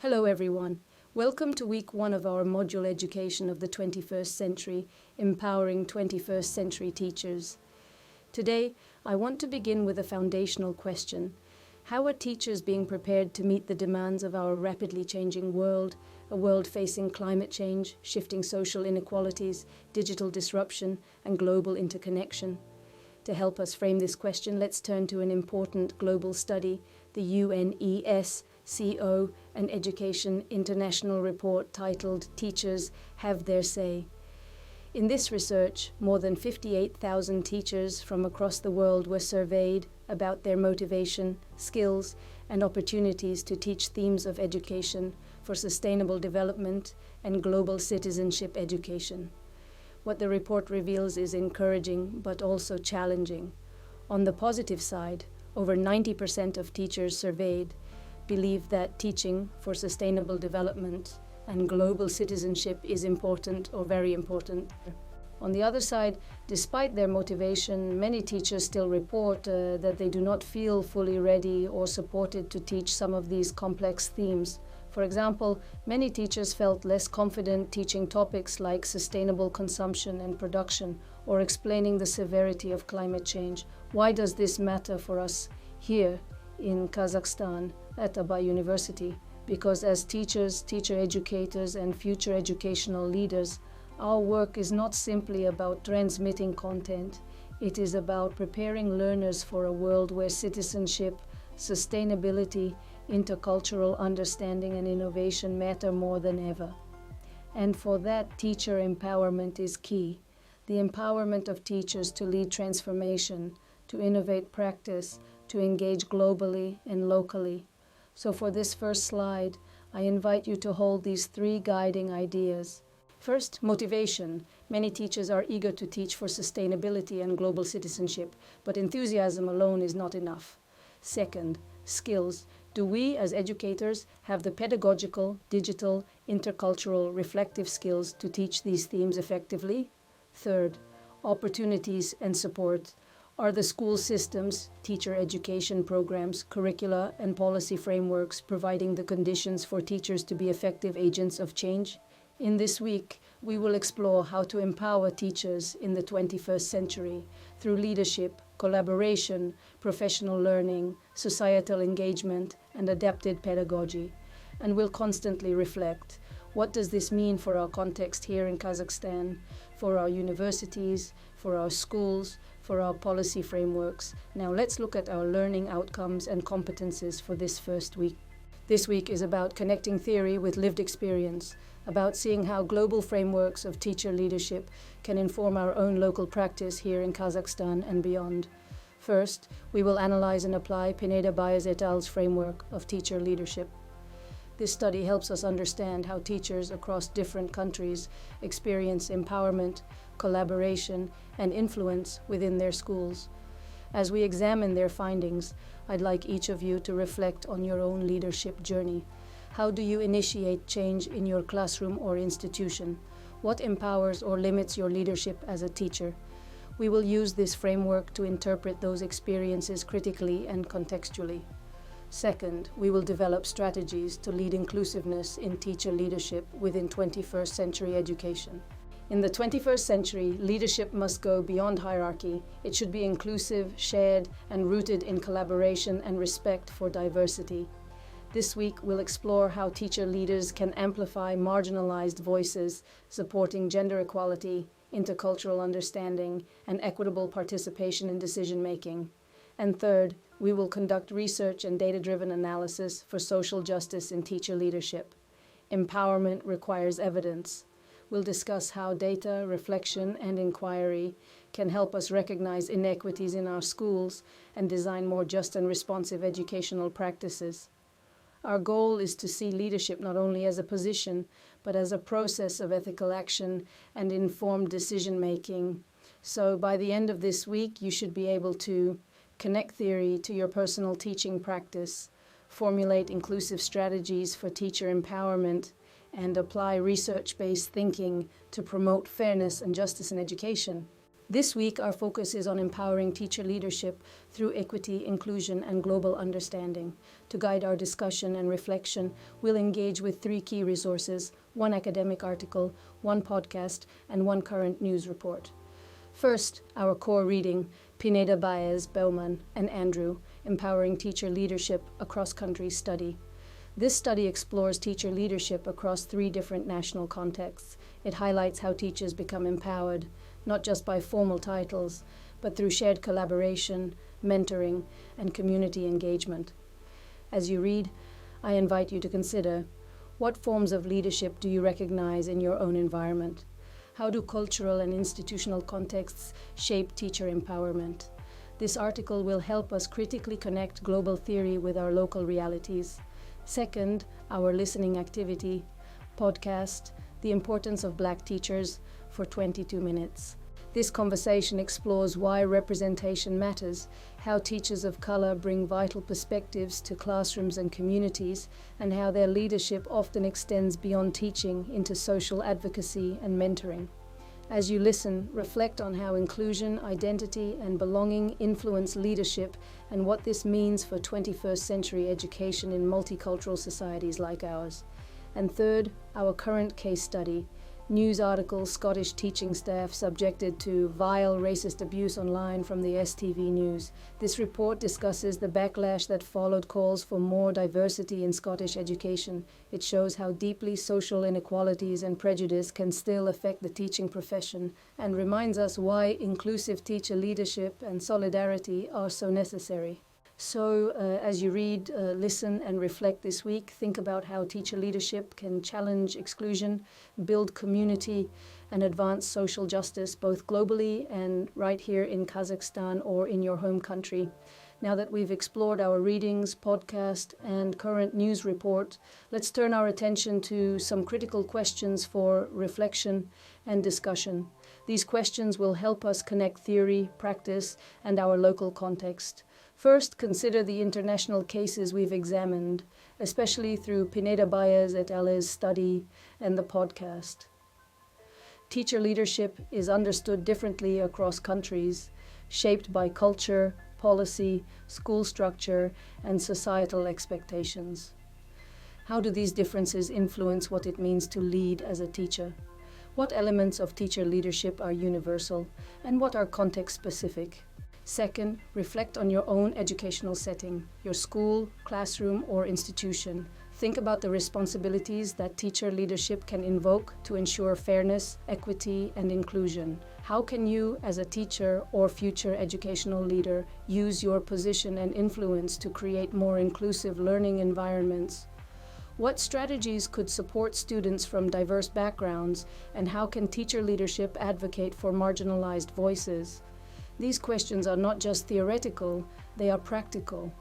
Hello everyone. Welcome to week 1 of our module Education of the 21st Century, Empowering 21st Century Teachers. Today, I want to begin with a foundational question. How are teachers being prepared to meet the demands of our rapidly changing world, a world facing climate change, shifting social inequalities, digital disruption, and global interconnection? To help us frame this question, let's turn to an important global study, the UNESCO and Education International report titled Teachers Have Their Say. In this research, more than 58,000 teachers from across the world were surveyed about their motivation, skills, and opportunities to teach themes of education for sustainable development and global citizenship education. What the report reveals is encouraging but also challenging. On the positive side, over 90% of teachers surveyed believe that teaching for sustainable development and global citizenship is important or very important. On the other side, despite their motivation, many teachers still report that they do not feel fully ready or supported to teach some of these complex themes. For example, many teachers felt less confident teaching topics like sustainable consumption and production or explaining the severity of climate change. Why does this matter for us here in Kazakhstan at Abay University? Because as teachers, teacher educators, and future educational leaders, our work is not simply about transmitting content. It is about preparing learners for a world where citizenship, sustainability, intercultural understanding, and innovation matter more than ever. And for that, teacher empowerment is key. The empowerment of teachers to lead transformation, to innovate practice, to engage globally and locally. So for this first slide, I invite you to hold these 3 guiding ideas. First, motivation. Many teachers are eager to teach for sustainability and global citizenship, but enthusiasm alone is not enough. Second, skills. Do we as educators have the pedagogical, digital, intercultural, reflective skills to teach these themes effectively? Third, opportunities and support. Are the school systems, teacher education programs, curricula, and policy frameworks providing the conditions for teachers to be effective agents of change? In this week, we will explore how to empower teachers in the 21st century through leadership, collaboration, professional learning, societal engagement, and adapted pedagogy. And we'll constantly reflect, what does this mean for our context here in Kazakhstan, for our universities, for our schools, for our policy frameworks? Now let's look at our learning outcomes and competences for this first week. This week is about connecting theory with lived experience, about seeing how global frameworks of teacher leadership can inform our own local practice here in Kazakhstan and beyond. First, we will analyze and apply Pineda Baez et al.'s framework of teacher leadership. This study helps us understand how teachers across different countries experience empowerment, collaboration, and influence within their schools. As we examine their findings, I'd like each of you to reflect on your own leadership journey. How do you initiate change in your classroom or institution? What empowers or limits your leadership as a teacher? We will use this framework to interpret those experiences critically and contextually. Second, we will develop strategies to lead inclusiveness in teacher leadership within 21st century education. In the 21st century, leadership must go beyond hierarchy. It should be inclusive, shared, and rooted in collaboration and respect for diversity. This week, we'll explore how teacher leaders can amplify marginalized voices, supporting gender equality, intercultural understanding, and equitable participation in decision-making. And third, we will conduct research and data-driven analysis for social justice in teacher leadership. Empowerment requires evidence. We'll discuss how data, reflection, and inquiry can help us recognize inequities in our schools and design more just and responsive educational practices. Our goal is to see leadership not only as a position, but as a process of ethical action and informed decision-making. So by the end of this week, you should be able to connect theory to your personal teaching practice, formulate inclusive strategies for teacher empowerment, and apply research-based thinking to promote fairness and justice in education. This week, our focus is on empowering teacher leadership through equity, inclusion, and global understanding. To guide our discussion and reflection, we'll engage with 3 key resources: 1 academic article, 1 podcast, and 1 current news report. First, our core reading, Pineda Baez, Bowman, and Andrew, Empowering Teacher Leadership, a cross-country study. This study explores teacher leadership across 3 different national contexts. It highlights how teachers become empowered, not just by formal titles, but through shared collaboration, mentoring, and community engagement. As you read, I invite you to consider, what forms of leadership do you recognize in your own environment? How do cultural and institutional contexts shape teacher empowerment? This article will help us critically connect global theory with our local realities. Second, our listening activity, podcast, The Importance of Black Teachers, for 22 minutes. This conversation explores why representation matters, how teachers of color bring vital perspectives to classrooms and communities, and how their leadership often extends beyond teaching into social advocacy and mentoring. As you listen, reflect on how inclusion, identity, and belonging influence leadership and what this means for 21st century education in multicultural societies like ours. And third, our current case study, news article, Scottish teaching staff subjected to vile racist abuse online from the STV News. This report discusses the backlash that followed calls for more diversity in Scottish education. It shows how deeply social inequalities and prejudice can still affect the teaching profession and reminds us why inclusive teacher leadership and solidarity are so necessary. So, as you read, listen, and reflect this week, think about how teacher leadership can challenge exclusion, build community, and advance social justice, both globally and right here in Kazakhstan or in your home country. Now that we've explored our readings, podcast, and current news report, let's turn our attention to some critical questions for reflection and discussion. These questions will help us connect theory, practice, and our local context. First, consider the international cases we've examined, especially through Pineda Baez et al.'s study and the podcast. Teacher leadership is understood differently across countries, shaped by culture, policy, school structure, and societal expectations. How do these differences influence what it means to lead as a teacher? What elements of teacher leadership are universal, and what are context-specific? Second, reflect on your own educational setting, your school, classroom, or institution. Think about the responsibilities that teacher leadership can invoke to ensure fairness, equity, and inclusion. How can you, as a teacher or future educational leader, use your position and influence to create more inclusive learning environments? What strategies could support students from diverse backgrounds, and how can teacher leadership advocate for marginalized voices? These questions are not just theoretical, they are practical.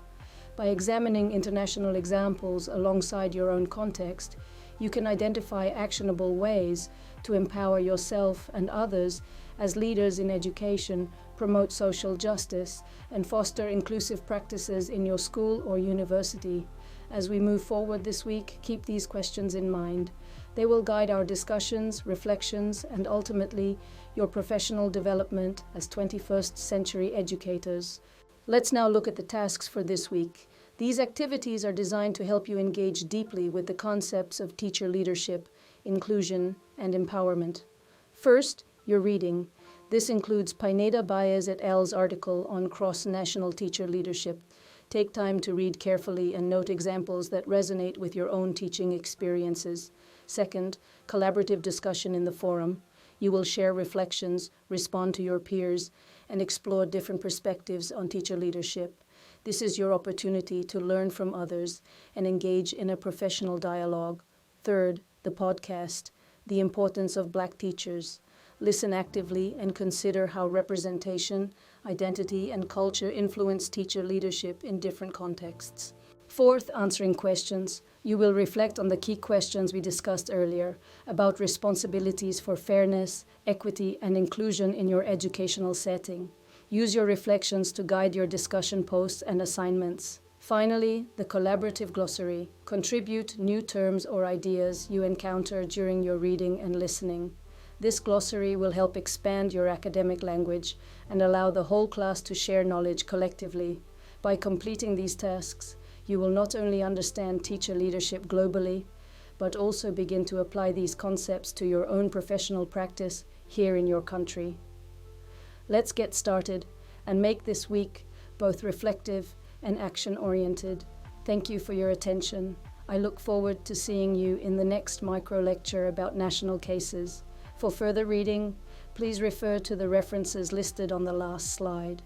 By examining international examples alongside your own context, you can identify actionable ways to empower yourself and others as leaders in education, promote social justice, and foster inclusive practices in your school or university. As we move forward this week, keep these questions in mind. They will guide our discussions, reflections, and ultimately your professional development as 21st century educators. Let's now look at the tasks for this week. These activities are designed to help you engage deeply with the concepts of teacher leadership, inclusion, and empowerment. First, your reading. This includes Pineda Baez et al.'s article on cross-national teacher leadership. Take time to read carefully and note examples that resonate with your own teaching experiences. Second, collaborative discussion in the forum. You will share reflections, respond to your peers, and explore different perspectives on teacher leadership. This is your opportunity to learn from others and engage in a professional dialogue. Third, the podcast, The Importance of Black Teachers. Listen actively and consider how representation, identity, and culture influence teacher leadership in different contexts. Fourth, answering questions. You will reflect on the key questions we discussed earlier about responsibilities for fairness, equity, and inclusion in your educational setting. Use your reflections to guide your discussion posts and assignments. Finally, the collaborative glossary. Contribute new terms or ideas you encounter during your reading and listening. This glossary will help expand your academic language and allow the whole class to share knowledge collectively. By completing these tasks, you will not only understand teacher leadership globally, but also begin to apply these concepts to your own professional practice here in your country. Let's get started and make this week both reflective and action-oriented. Thank you for your attention. I look forward to seeing you in the next micro lecture about national cases. For further reading, please refer to the references listed on the last slide.